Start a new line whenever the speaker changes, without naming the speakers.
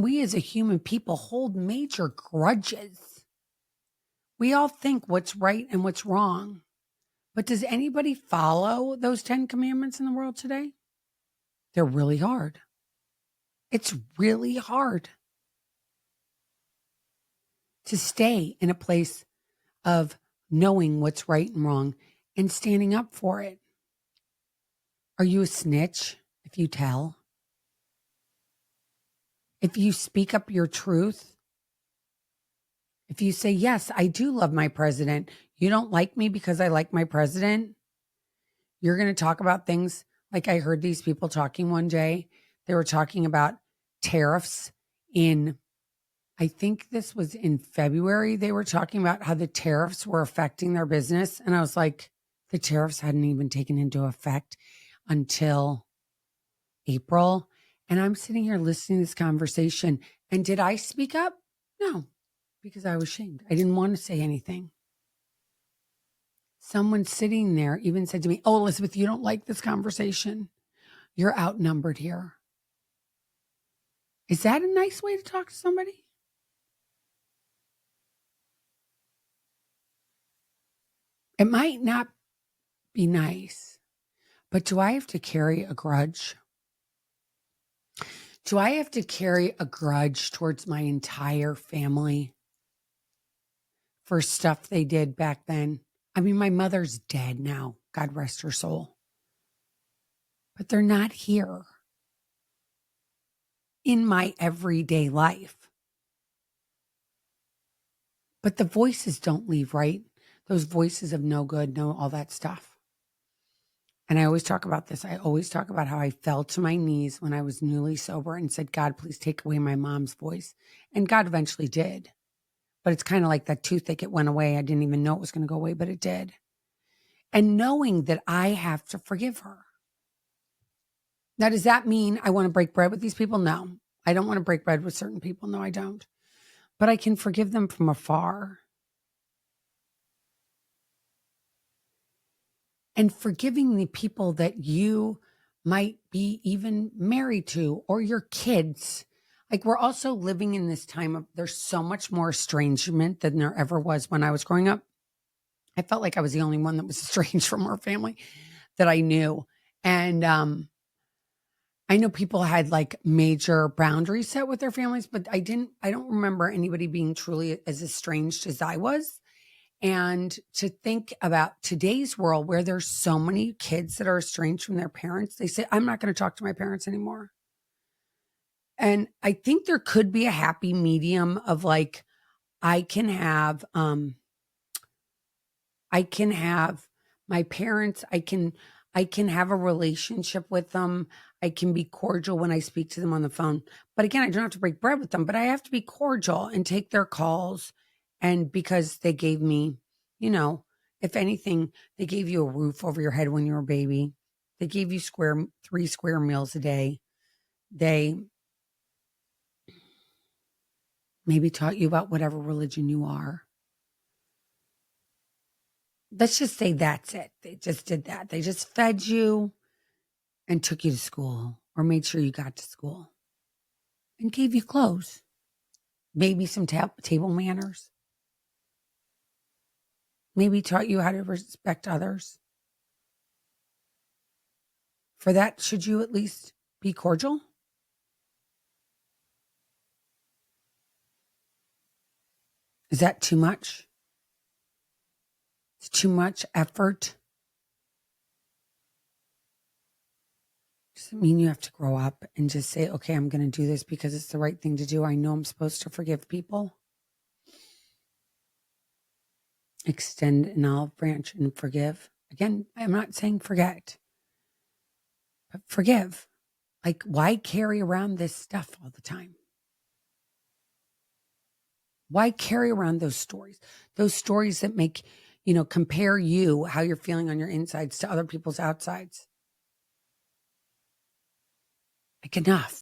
We as a human people hold major grudges. We all think what's right and what's wrong. But does anybody follow those 10 commandments in the world today? They're really hard. It's really hard to stay in a place of knowing what's right and wrong and standing up for it. Are you a snitch if you tell? If you speak up your truth? If you say, yes, I do love my president. You don't like me because I like my president? You're going to talk about things like I heard these people talking one day. They were talking about tariffs I think this was in February. They were talking about how the tariffs were affecting their business. And I was like, the tariffs hadn't even taken into effect until April. And I'm sitting here listening to this conversation. And did I speak up? No, because I was ashamed. I didn't want to say anything. Someone sitting there even said to me, oh, Elizabeth, you don't like this conversation. You're outnumbered here. Is that a nice way to talk to somebody? It might not be nice, but do I have to carry a grudge? Do I have to carry a grudge towards my entire family for stuff they did back then? I mean, my mother's dead now, God rest her soul. But they're not here in my everyday life. But the voices don't leave, right? Those voices of no good, no, all that stuff. And I always talk about this. I always talk about how I fell to my knees when I was newly sober and said, God, please take away my mom's voice. And God eventually did. But it's kind of like that toothache. It went away. I didn't even know it was going to go away, but it did. And knowing that I have to forgive her. Now, does that mean I want to break bread with these people? No, I don't want to break bread with certain people. No, I don't. But I can forgive them from afar. And forgiving the people that you might be even married to or your kids. Like, we're also living in this time of there's so much more estrangement than there ever was when I was growing up. I felt like I was the only one that was estranged from our family that I knew. And I know people had like major boundaries set with their families, but I don't remember anybody being truly as estranged as I was. And to think about today's world where there's so many kids that are estranged from their parents, they say, I'm not going to talk to my parents anymore. And I think there could be a happy medium of like, I can have my parents, I can have a relationship with them. I can be cordial when I speak to them on the phone. But again, I don't have to break bread with them, but I have to be cordial and take their calls. And because they gave me, if anything, they gave you a roof over your head when you were a baby. They gave you 3 square meals a day. They maybe taught you about whatever religion you are. Let's just say that's it. They just did that. They just fed you and took you to school or made sure you got to school and gave you clothes, maybe some table manners, maybe taught you how to respect others. For that, should you at least be cordial? Is that too much? It's too much effort. Does it mean you have to grow up and just say, okay, I'm going to do this because it's the right thing to do? I know I'm supposed to forgive people. Extend an olive branch and forgive. Again, I'm not saying forget, but forgive. Like, why carry around this stuff all the time? Why carry around those stories? Those stories that make, compare you, how you're feeling on your insides to other people's outsides. Like, enough.